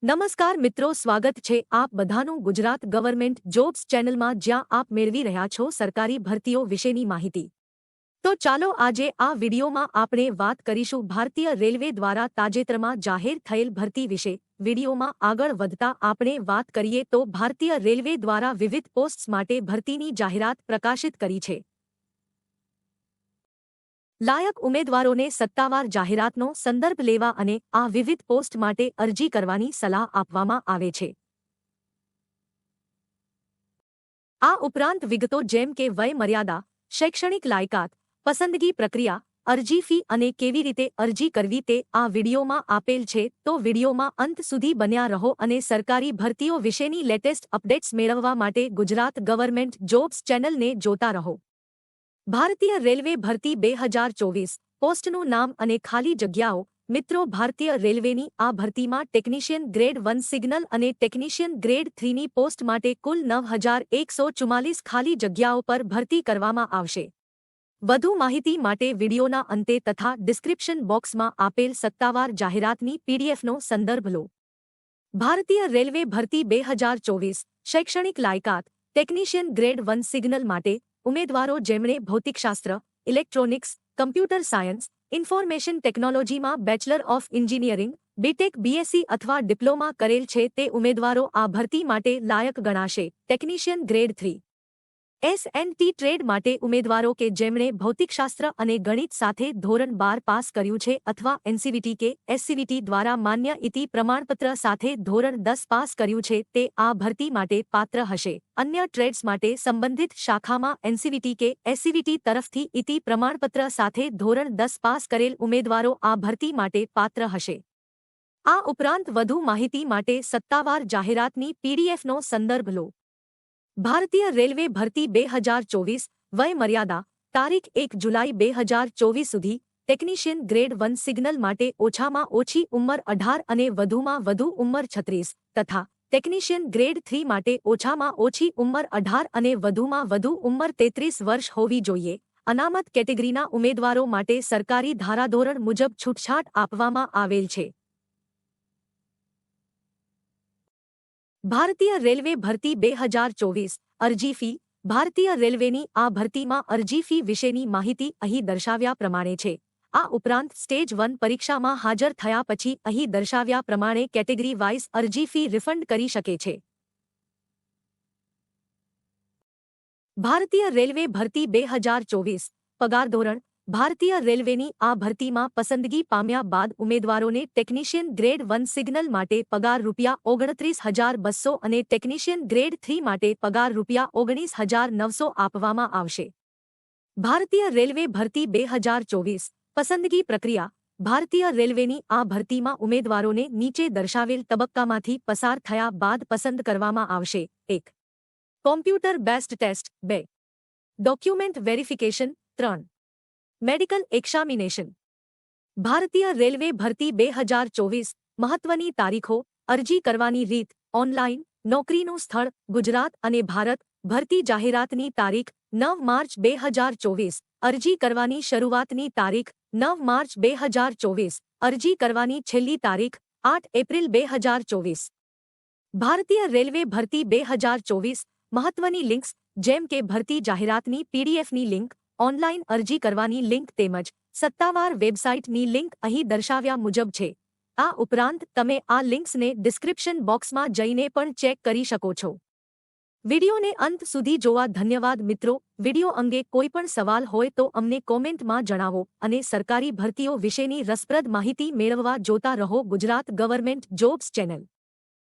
નમસ્કાર મિત્રો, સ્વાગત છે આપ બધાનું ગુજરાત ગવર્મેન્ટ જોબ્સ ચેનલમાં, જ્યાં આપ મેળવી રહ્યા છો સરકારી ભરતીઓ વિશેની માહિતી। તો ચાલો આજે આ વિડીયોમાં આપણે વાત કરીશું ભારતીય રેલવે દ્વારા તાજેતરમાં જાહેર થયેલ ભરતી વિશે। વિડીયોમાં આગળ વધતા આપણે વાત કરીએ તો ભારતીય રેલવે દ્વારા વિવિધ પોસ્ટ્સ માટે ભરતીની જાહેરાત પ્રકાશિત કરી છે। લાયક ઉમેદવારોને સત્તાવાર જાહેરાતનો સંદર્ભ લેવા અને આ વિવિધ પોસ્ટ માટે અરજી કરવાની સલાહ આપવામાં આવે છે। આ ઉપરાંત વિગતો જેમ કે વય મર્યાદા, શૈક્ષણિક લાયકાત, પસંદગી પ્રક્રિયા, અરજી ફી અને કેવી રીતે અરજી કરવી તે આ વિડીયોમાં આપેલ છે। તો વિડીયોમાં અંત સુધી બન્યા રહો અને સરકારી ભરતીઓ વિશેની લેટેસ્ટ અપડેટ્સ મેળવવા માટે ગુજરાત ગવર્મેન્ટ જોબ્સ ચેનલને જોતા રહો। ભારતીય રેલવે ભરતી 2024 પોસ્ટનું નામ અને ખાલી જગ્યાઓ। મિત્રો, ભારતીય રેલવેની આ ભરતીમાં ટેકનિશિયન ગ્રેડ 1 સિગ્નલ અને ટેકનિશિયન ગ્રેડ 3ની પોસ્ટ માટે કુલ 9144 ખાલી જગ્યાઓ પર ભરતી કરવામાં આવશે। વધુ માહિતી માટે વિડીયોના અંતે તથા ડિસ્ક્રિપ્શન બોક્સમાં આપેલ સત્તાવાર જાહેરાતની પીડીએફનો સંદર્ભ લો। ભારતીય રેલવે ભરતી 2024 શૈક્ષણિક લાયકાત। ટેકનિશિયન ગ્રેડ 1 સિગ્નલ માટે ઉમેદવારો જેમણે ભૌતિકશાસ્ત્ર, ઇલેક્ટ્રોનિક્સ, કમ્પ્યુટર સાયન્સ, ઇન્ફોર્મેશન ટેકનોલોજીમાં bachelor of engineering, BTech, BSc અથવા ડિપ્લોમા કરેલ છે તે ઉમેદવારો આ ભરતી માટે લાયક ગણાશે। ટેકનિશિયન ગ્રેડ 3 એસએનટી ટ્રેડ માટે ઉમેદવારો કે જેમણે ભૌતિકશાસ્ત્ર અને ગણિત સાથે ધોરણ 12 પાસ કર્યું છે અથવા એનસીવીટી કે એસસીવીટી દ્વારા માન્ય ઇતિ પ્રમાણપત્ર સાથે ધોરણ 10 પાસ કર્યું છે તે આ ભરતી માટે પાત્ર હશે। અન્ય ટ્રેડ્સ માટે સંબંધિત શાખામાં એનસીવીટી કે એસસીવીટી તરફથી ઇતિ પ્રમાણપત્ર સાથે ધોરણ 10 પાસ કરેલ ઉમેદવારો આ ભરતી માટે પાત્ર હશે। આ ઉપરાંત વધુ માહિતી માટે સત્તાવાર જાહેરાતની પીડીએફનો સંદર્ભ લો। ભારતીય રેલવે ભરતી 2024 વય મર્યાદા તારીખ 1 જુલાઈ 2024 સુધી। ટેકનિશિયન ગ્રેડ 1 સિગ્નલ માટે ઓછામાં ઓછી ઉંમર 18 અને વધુમાં વધુ ઉંમર 36 તથા ટેકનિશિયન ગ્રેડ 3 માટે ઓછામાં ઓછી ઉંમર 18 અને વધુમાં વધુ ઉંમર 33 વર્ષ હોવી જોઈએ। અનામત કેટેગરીના ઉમેદવારો માટે સરકારી ધારાધોરણ મુજબ છૂટછાટ આપવામાં આવેલ છે। ભારતીય રેલવે ભરતી 2024 અરજી ફી। ભારતીય રેલવેની આ ભરતીમાં અરજી ફી વિશેની માહિતી અહીં દર્શાવ્યા પ્રમાણે છે। આ ઉપરાંત સ્ટેજ 1 પરીક્ષામાં હાજર થયા પછી અહીં દર્શાવ્યા પ્રમાણે કેટેગરી વાઇઝ અરજી ફી રિફંડ કરી શકે છે। ભારતીય રેલવે ભરતી 2024 પગાર ધોરણ। ભારતીય રેલવેની આ ભરતીમાં પસંદગી પામ્યા બાદ ઉમેદવારોને ટેકનિશિયન ગ્રેડ 1 સિગ્નલ માટે પગાર ₹29,200 અને ટેકનિશિયન ગ્રેડ 3 માટે પગાર ₹19,900 આપવામાં આવશે। ભારતીય રેલવે ભરતી 2024 પસંદગી પ્રક્રિયા। ભારતીય રેલવેની આ ભરતીમાં ઉમેદવારોને નીચે દર્શાવેલ તબક્કામાંથી પસાર થયા બાદ પસંદ કરવામાં આવશે। 1. Computer based test. 2. Document verification. 3. Medical examination. ભારતીય રેલવે ભરતી 2024 મહત્વની તારીખો। અરજી કરવાની રીત ઓનલાઈન। નોકરીનું સ્થળ ગુજરાત અને ભારત। ભરતી જાહેરાતની તારીખ 9 માર્ચ 2024। અરજી કરવાની શરૂઆતની તારીખ 9 માર્ચ 2024। અરજી કરવાની છેલ્લી તારીખ 8 એપ્રિલ 2024। ભારતીય રેલવે ભરતી 2024 મહત્વની લિંક્સ જેમ કે ભરતી જાહેરાતની પીડીએફની લિંક, ઓનલાઈન અરજી કરવાની લિંક તેમજ સત્તાવાર વેબસાઇટની લિંક અહીં દર્શાવ્યા મુજબ છે। આ ઉપરાંત તમે આ લિંક્સને ડિસ્ક્રિપ્શન બોક્સમાં જઈને પણ ચેક કરી શકો છો। વિડીયોને અંત સુધી જોવા ધન્યવાદ મિત્રો। વિડીયો અંગે કોઈ પણ સવાલ હોય તો અમને કોમેન્ટમાં જણાવો અને સરકારી ભરતીઓ વિશેની રસપ્રદ માહિતી મેળવવા જોતા રહો ગુજરાત ગવર્મેન્ટ જોબ્સ ચેનલ।